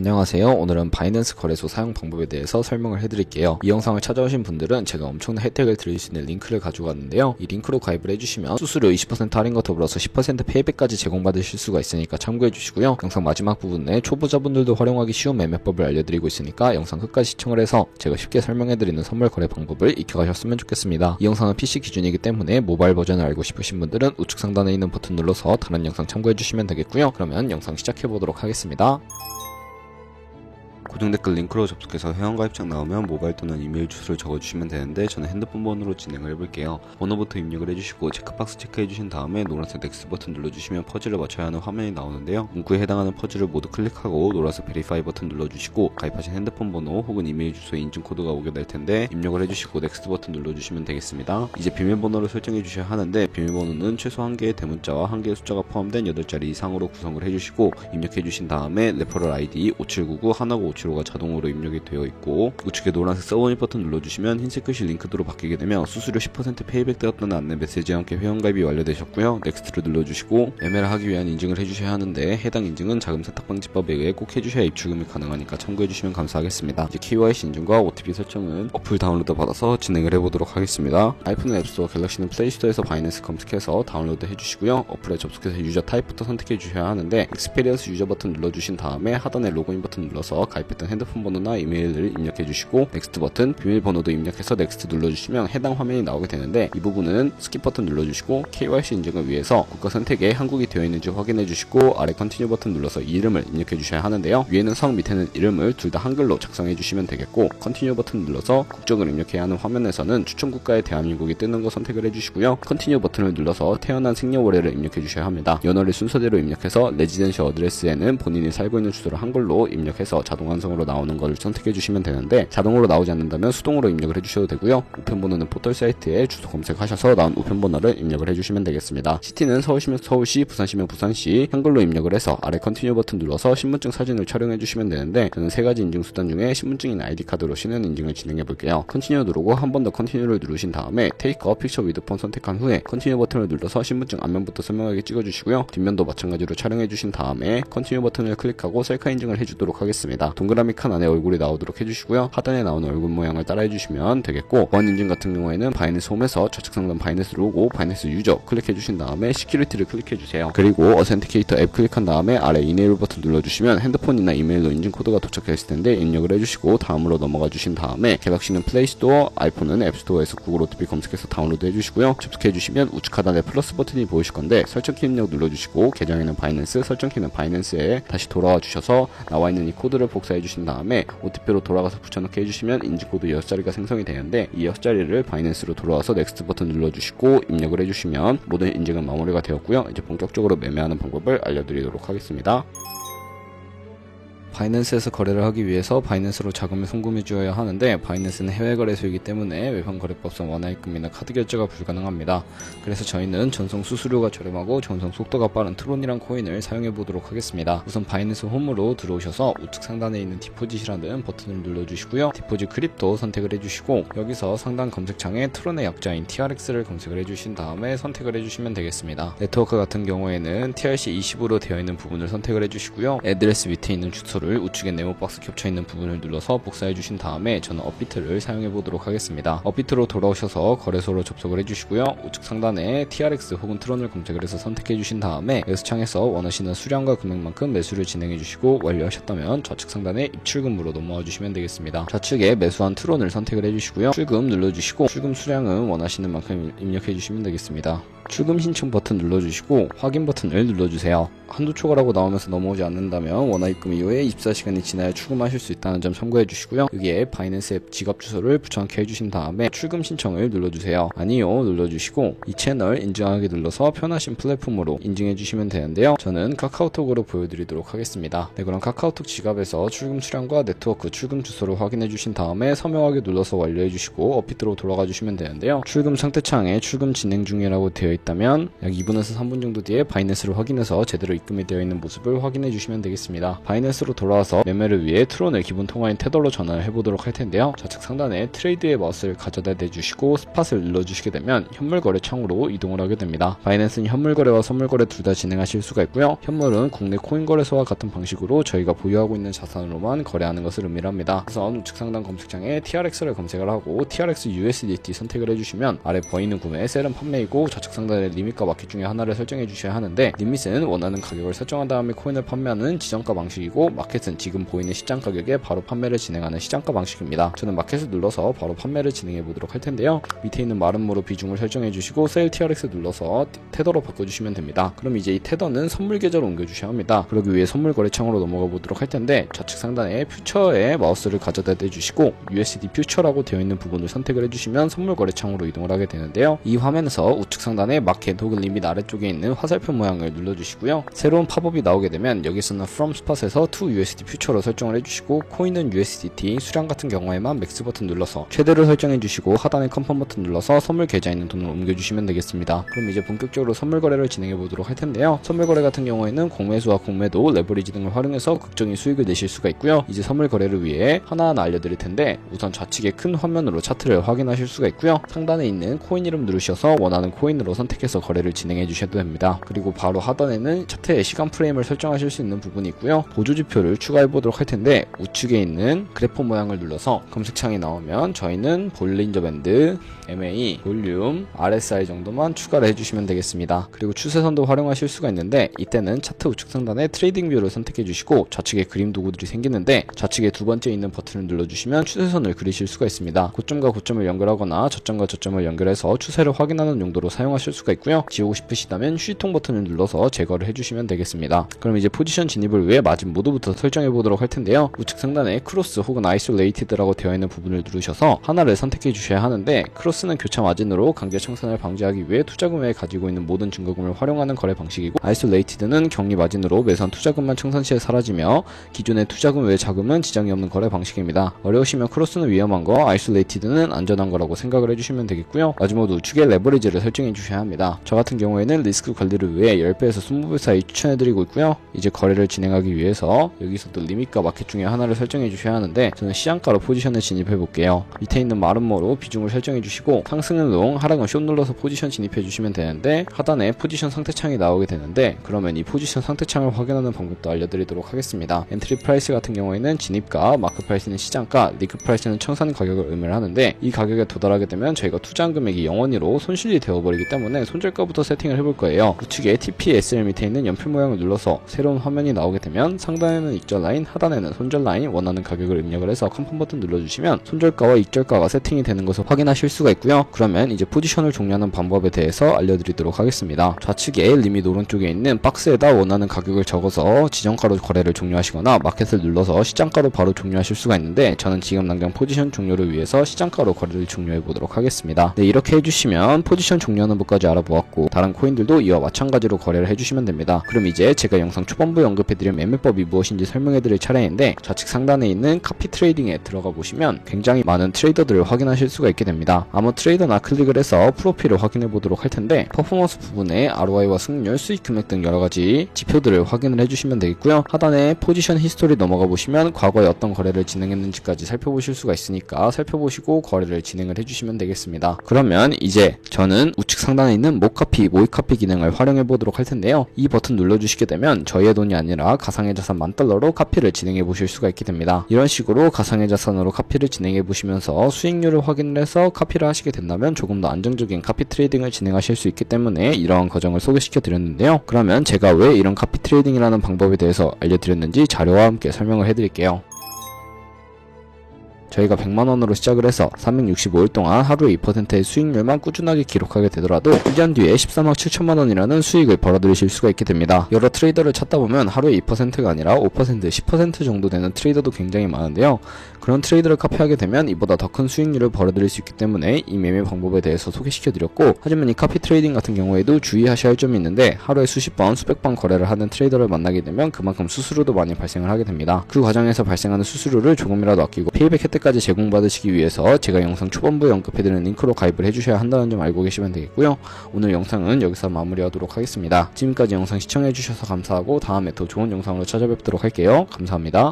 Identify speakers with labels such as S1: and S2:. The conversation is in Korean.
S1: 안녕하세요. 오늘은 바이낸스 거래소 사용 방법에 대해서 설명을 해드릴게요. 이 영상을 찾아오신 분들은 제가 엄청난 혜택을 드릴 수 있는 링크를 가지고 왔는데요. 이 링크로 가입을 해주시면 수수료 20% 할인과 더불어서 10% 페이백까지 제공받으실 수가 있으니까 참고해주시고요. 영상 마지막 부분에 초보자분들도 활용하기 쉬운 매매법을 알려드리고 있으니까 영상 끝까지 시청을 해서 제가 쉽게 설명해드리는 선물 거래 방법을 익혀가셨으면 좋겠습니다. 이 영상은 PC 기준이기 때문에 모바일 버전을 알고 싶으신 분들은 우측 상단에 있는 버튼 눌러서 다른 영상 참고해주시면 되겠고요. 그러면 영상 시작해보도록 하겠습니다. 고정 댓글 링크로 접속해서 회원가입창 나오면 모바일 또는 이메일 주소를 적어주시면 되는데 저는 핸드폰 번호로 진행을 해볼게요. 번호부터 입력을 해주시고 체크박스 체크해주신 다음에 노란색 넥스트 버튼 눌러주시면 퍼즐을 맞춰야 하는 화면이 나오는데요. 문구에 해당하는 퍼즐을 모두 클릭하고 노란색 베리파이 버튼 눌러주시고 가입하신 핸드폰 번호 혹은 이메일 주소에 인증 코드가 오게 될 텐데 입력을 해주시고 넥스트 버튼 눌러주시면 되겠습니다. 이제 비밀번호를 설정해 주셔야 하는데 비밀번호는 최소 1개의 대문자와 1개의 숫자가 포함된 8자리 이상으로 구성을 해주시고 입력해 주신 다음에 레퍼럴 아이디 5799-159-575가 자동으로 입력이 되어 있고 우측에 노란색 서브밋 버튼 눌러주시면 흰색 글씨 링크도로 바뀌게 되면 수수료 10% 페이백 되었다는 안내 메시지와 함께 회원가입이 완료되셨고요. 넥스트를 눌러주시고 매매를 하기 위한 인증을 해주셔야 하는데 해당 인증은 자금 세탁방지법에 의해 꼭 해주셔야 입출금이 가능하니까 참고해주시면 감사하겠습니다. 이제 KYC 인증과 OTP 설정은 어플 다운로드 받아서 진행을 해보도록 하겠습니다. 아이폰은 앱스토어, 갤럭시는 플레이스토어에서 바이낸스 검색해서 다운로드 해주시고요. 어플에 접속해서 유저 타입부터 선택해 주셔야 하는데 익스페리언스 유저 버튼 눌러주신 다음에 하단에 로그인 버튼 눌러서 가입했던 핸드폰 번호나 이메일을 입력해 주시고 넥스트 버튼, 비밀번호도 입력해서 넥스트 눌러주시면 해당 화면이 나오게 되는데 이 부분은 스킵 버튼 눌러주시고 KYC 인증을 위해서 국가 선택에 한국이 되어 있는지 확인해 주시고 아래 컨티뉴 버튼 눌러서 이름을 입력해 주셔야 하는데요. 위에는 성, 밑에는 이름을 둘 다 한글로 작성해 주시면 되겠고 컨티뉴 버튼 눌러서 국적을 입력해야 하는 화면에서는 추천 국가의 대한민국이 뜨는 거 선택을 해주시고요. 컨티뉴 버튼을 눌러서 태어난 생년월일을 입력해 주셔야 합니다. 연월일 순서대로 입력해서 레지던시 어드레스에는 본인이 살고 있는 주소를 한글로 입력해서 자동 완성으로 나오는 것을 선택해 주시면 되는데 자동으로 나오지 않는다면 수동으로 입력을 해주셔도 되고요. 우편번호는 포털 사이트에 주소 검색하셔서 나온 우편번호를 입력을 해주시면 되겠습니다. 시티는 서울시면 서울시, 부산시면 부산시 한글로 입력을 해서 아래 컨티뉴 버튼 눌러서 신분증 사진을 촬영해 주시면 되는데 저는 3가지 인증 수단 중에 신분증이나 아이디카드로 신원 인증을 진행해 볼게요. 컨티뉴 누르고 한 번 더 컨티뉴를 누르신 다음에 테이크 어 픽처 위드 폰 선택한 후에 컨티뉴 버튼을 눌러서 신분증 앞면부터 선명하게 찍어주시고요. 뒷면도 마찬가지로 촬영해 주신 다음에 컨티뉴 버튼을 클릭하고 셀카 인증을 해주도록 하겠습니다. 동그라미 칸 안에 얼굴이 나오도록 해주시고요. 하단에 나오는 얼굴 모양을 따라해 주시면 되겠고 보안 인증 같은 경우에는 바이낸스 홈에서 좌측 상단 바이낸스 로고, 바이낸스 유저 클릭해 주신 다음에 시큐리티를 클릭해 주세요. 그리고 어센티케이터 앱 클릭한 다음에 아래 이네이블 버튼 눌러주시면 핸드폰이나 이메일로 인증 코드가 도착했을 텐데 입력을 해주시고 다음으로 넘어가 주신 다음에 갤럭시는 플레이스토어, 아이폰은 앱스토어에서 구글 OTP 검색해서 다운로드 해주시고요. 접속해 주시면 우측 하단에 플러스 버튼이 보이실 건데 설정키 입력 눌러주시고 계정에는 바이낸스, 설정키는 바이낸스에 다시 돌아와 주셔서 나와 있는 이 코드를 복사해 주신 다음에 OTP로 돌아가서 붙여넣기 해주시면 인증코드 6자리가 생성이 되는데 이 6자리를 바이낸스로 돌아와서 넥스트 버튼 눌러주시고 입력을 해주시면 모든 인증은 마무리가 되었고요. 이제 본격적으로 매매하는 방법을 알려드리도록 하겠습니다. 바이낸스에서 거래를 하기 위해서 바이낸스로 자금을 송금해 주어야 하는데 바이낸스는 해외 거래소이기 때문에 외환거래법상 원화입금이나 카드 결제가 불가능합니다. 그래서 저희는 전송 수수료가 저렴하고 전송 속도가 빠른 트론이란 코인을 사용해 보도록 하겠습니다. 우선 바이낸스 홈으로 들어오셔서 우측 상단에 있는 디포짓이라는 버튼을 눌러주시고요. 디포짓 크립토 선택을 해주시고 여기서 상단 검색창에 트론의 약자인 TRX를 검색을 해주신 다음에 선택을 해주시면 되겠습니다. 네트워크 같은 경우에는 TRC20으로 되어 있는 부분을 선택을 해주시고요. 애드레스 밑에 있는 주소를 우측에 네모박스 겹쳐있는 부분을 눌러서 복사해 주신 다음에 저는 업비트를 사용해 보도록 하겠습니다. 업비트로 돌아오셔서 거래소로 접속을 해주시고요. 우측 상단에 TRX 혹은 트론을 검색을 해서 선택해 주신 다음에 매수창에서 원하시는 수량과 금액만큼 매수를 진행해 주시고 완료하셨다면 좌측 상단에 입출금으로 넘어와 주시면 되겠습니다. 좌측에 매수한 트론을 선택을 해주시고요. 출금 눌러주시고 출금 수량은 원하시는 만큼 입력해 주시면 되겠습니다. 출금 신청 버튼 눌러주시고 확인 버튼을 눌러주세요. 한도 초과라고 나오면서 넘어오지 않는다면 원화 입금 이후에 24시간이 지나야 출금하실 수 있다는 점 참고해 주시고요. 여기에 바이낸스 앱 지갑 주소를 붙여넣기 해주신 다음에 출금 신청을 눌러주세요. 아니요 눌러주시고 이 채널 인증하기 눌러서 편하신 플랫폼으로 인증해 주시면 되는데요. 저는 카카오톡으로 보여드리도록 하겠습니다. 네, 그럼 카카오톡 지갑에서 출금 수량과 네트워크 출금 주소를 확인해 주신 다음에 서명하기 눌러서 완료해 주시고 업비트로 돌아가 주시면 되는데요. 출금 상태창에 출금 진행 중이라고 되어 있다면 약 2분에서 3분 정도 뒤에 바이낸스를 확인해서 제대로 입금이 되어 있는 모습을 확인해 주시면 되겠습니다. 바이낸스로 돌아와서 매매를 위해 트론을 기본 통화인 테더로 전환을 해보도록 할 텐데요. 좌측 상단에 트레이드의 마우스를 가져다 대주시고 스팟을 눌러주시게 되면 현물 거래 창으로 이동을 하게 됩니다. 바이낸스는 현물 거래와 선물 거래 둘 다 진행하실 수가 있고요. 현물은 국내 코인 거래소와 같은 방식으로 저희가 보유하고 있는 자산으로만 거래하는 것을 의미합니다. 우선 우측 상단 검색창에 TRX를 검색을 하고 TRX USDT 선택을 해주시면 아래 보이는 구매, 셀은 판매이고 좌측 상단에 리밋과 마켓 중에 하나를 설정해 주셔야 하는데, 리밋은 원하는 가격을 설정한 다음에 코인을 판매하는 지정가 방식이고 마켓은 지금 보이는 시장 가격에 바로 판매를 진행하는 시장가 방식입니다. 저는 마켓을 눌러서 바로 판매를 진행해 보도록 할 텐데요. 밑에 있는 마름모로 비중을 설정해 주시고 셀 TRX 눌러서 테더로 바꿔주시면 됩니다. 그럼 이제 이 테더는 선물 계좌로 옮겨주셔야 합니다. 그러기 위해 선물 거래 창으로 넘어가 보도록 할 텐데, 좌측 상단에 퓨처에 마우스를 가져다 대주시고 USD 퓨처라고 되어 있는 부분을 선택을 해주시면 선물 거래 창으로 이동을 하게 되는데요. 이 화면에서 우측 상단에 마켓 혹은 리밋 아래쪽에 있는 화살표 모양을 눌러주시고요. 새로운 팝업이 나오게 되면 여기서는 From Spot에서 To USD 퓨처로 설정을 해주시고 코인은 USDT, 수량 같은 경우에만 맥스 버튼 눌러서 최대로 설정해 주시고 하단에 컨펌 버튼 눌러서 선물 계좌에 있는 돈을 옮겨주시면 되겠습니다. 그럼 이제 본격적으로 선물 거래를 진행해 보도록 할 텐데요. 선물 거래 같은 경우에는 공매수와 공매도, 레버리지 등을 활용해서 극적인 수익을 내실 수가 있고요. 이제 선물 거래를 위해 하나하나 알려드릴 텐데, 우선 좌측에 큰 화면으로 차트를 확인하실 수가 있고요. 상단에 있는 코인 이름 누르셔서 원하는 코인으로 선택해서 거래를 진행해 주셔도 됩니다. 그리고 바로 하단에는 차트의 시간 프레임을 설정하실 수 있는 부분이 있고요. 보조지표를 추가해 보도록 할 텐데, 우측에 있는 그래프 모양을 눌러서 검색창이 나오면 저희는 볼린저 밴드, MA, 볼륨, RSI 정도만 추가를 해주시면 되겠습니다. 그리고 추세선도 활용하실 수가 있는데, 이때는 차트 우측 상단에 트레이딩 뷰를 선택해 주시고 좌측에 그림 도구들이 생기는데 좌측에 두 번째 있는 버튼을 눌러주시면 추세선을 그리실 수가 있습니다. 고점과 고점을 연결하거나 저점과 저점을 연결해서 추세를 확인하는 용도로 사용하실 수가 있고요. 지우고 싶으시다면 휴지통 버튼을 눌러서 제거를 해주시면 되겠습니다. 그럼 이제 포지션 진입을 위해 마진 모드부터 설정해 보도록 할 텐데요. 우측 상단에 크로스 혹은 아이솔레이티드라고 되어 있는 부분을 누르셔서 하나를 선택해 주셔야 하는데, 크로스는 교차 마진으로 강제 청산을 방지하기 위해 투자금에 가지고 있는 모든 증거금을 활용하는 거래 방식이고, 아이솔레이티드는 격리 마진으로 매수한 투자금만 청산 시에 사라지며 기존의 투자금 외 자금은 지장이 없는 거래 방식입니다. 어려우시면 크로스는 위험한 거, 아이솔레이티드는 안전한 거라고 생각을 해주시면 되겠고요. 마지막으로 우측에 레버리지를 설정해 주셔야 합니다. 저 같은 경우에는 리스크 관리를 위해 10배에서 20배 사이 추천해드리고 있고요. 이제 거래를 진행하기 위해서 여기서도 리밋과 마켓 중에 하나를 설정해 주셔야 하는데, 저는 시장가로 포지션을 진입해 볼게요. 밑에 있는 마름모로 비중을 설정해 주시고 상승은 롱, 하락은 숏 눌러서 포지션 진입해 주시면 되는데, 하단에 포지션 상태창이 나오게 되는데, 그러면 이 포지션 상태창을 확인하는 방법도 알려드리도록 하겠습니다. 엔트리 프라이스 같은 경우에는 진입가, 마크 프라이스는 시장가, 리그 프라이스는 청산 가격을 의미를 하는데, 이 가격에 도달하게 되면 저희가 투자한 금액이 0원으로 손실이 되어버리기 때문에 손절가부터 세팅을 해볼 거예요. 우측에 TPSL 밑에 있는 연필 모양을 눌러서 새로운 화면이 나오게 되면 상단에는 익절 라인, 하단에는 손절 라인, 원하는 가격을 입력을 해서 컨펌 버튼 눌러주시면 손절가와 익절가가 세팅이 되는 것을 확인하실 수가 있고요. 그러면 이제 포지션을 종료하는 방법에 대해서 알려드리도록 하겠습니다. 좌측에 리밋 오른쪽에 있는 박스에다 원하는 가격을 적어서 지정가로 거래를 종료하시거나 마켓을 눌러서 시장가로 바로 종료하실 수가 있는데, 저는 지금 당장 포지션 종료를 위해서 시장가로 거래를 종료해 보도록 하겠습니다. 네, 이렇게 해주시면 포지션 종료하는 법까지 알아보았고, 다른 코인들도 이와 마찬가지로 거래를 해주시면 됩니다. 그럼 이제 제가 영상 초반부에 언급해드린 매매법이 무엇인지 설명해드릴 차례인데, 좌측 상단에 있는 카피 트레이딩에 들어가 보시면 굉장히 많은 트레이더들을 확인하실 수가 있게 됩니다. 아무 트레이더나 클릭을 해서 프로필을 확인해 보도록 할 텐데, 퍼포먼스 부분에 ROI와 승률, 수익 금액 등 여러가지 지표들을 확인을 해주시면 되겠고요. 하단에 포지션 히스토리 넘어가 보시면 과거에 어떤 거래를 진행했는지까지 살펴보실 수가 있으니까 살펴보시고 거래를 진행을 해주시면 되겠습니다. 그러면 이제 저는 우측 상단에 있는 모카피, 모이카피 기능을 활용해 보도록 할 텐데요. 이 버튼 눌러주시게 되면 저희의 돈이 아니라 가상의 자산 $10,000로 카피를 진행해 보실 수가 있게 됩니다. 이런 식으로 가상의 자산으로 카피를 진행해 보시면서 수익률을 확인을 해서 카피를 하시게 된다면 조금 더 안정적인 카피 트레이딩을 진행하실 수 있기 때문에 이러한 과정을 소개시켜 드렸는데요. 그러면 제가 왜 이런 카피 트레이딩이라는 방법에 대해서 알려드렸는지 자료와 함께 설명을 해드릴게요. 저희가 100만원으로 시작을 해서 365일 동안 하루에 2%의 수익률만 꾸준하게 기록하게 되더라도 1년 뒤에 13억 7천만원이라는 수익을 벌어들이실 수가 있게 됩니다. 여러 트레이더를 찾다 보면 하루에 2%가 아니라 5%, 10% 정도 되는 트레이더도 굉장히 많은데요. 그런 트레이더를 카피하게 되면 이보다 더 큰 수익률을 벌어들일 수 있기 때문에 이 매매 방법에 대해서 소개시켜드렸고, 하지만 이 카피 트레이딩 같은 경우에도 주의하셔야 할 점이 있는데, 하루에 수십 번, 수백 번 거래를 하는 트레이더를 만나게 되면 그만큼 수수료도 많이 발생을 하게 됩니다. 그 과정에서 발생하는 수수료를 조금이라도 아끼고 페이백 혜택 퍼즐까지 제공받으시기 위해서 제가 영상 초반부에 언급해드리는 링크로 가입을 해주셔야 한다는 점 알고 계시면 되겠고요. 오늘 영상은 여기서 마무리하도록 하겠습니다. 지금까지 영상 시청해주셔서 감사하고 다음에 더 좋은 영상으로 찾아뵙도록 할게요. 감사합니다.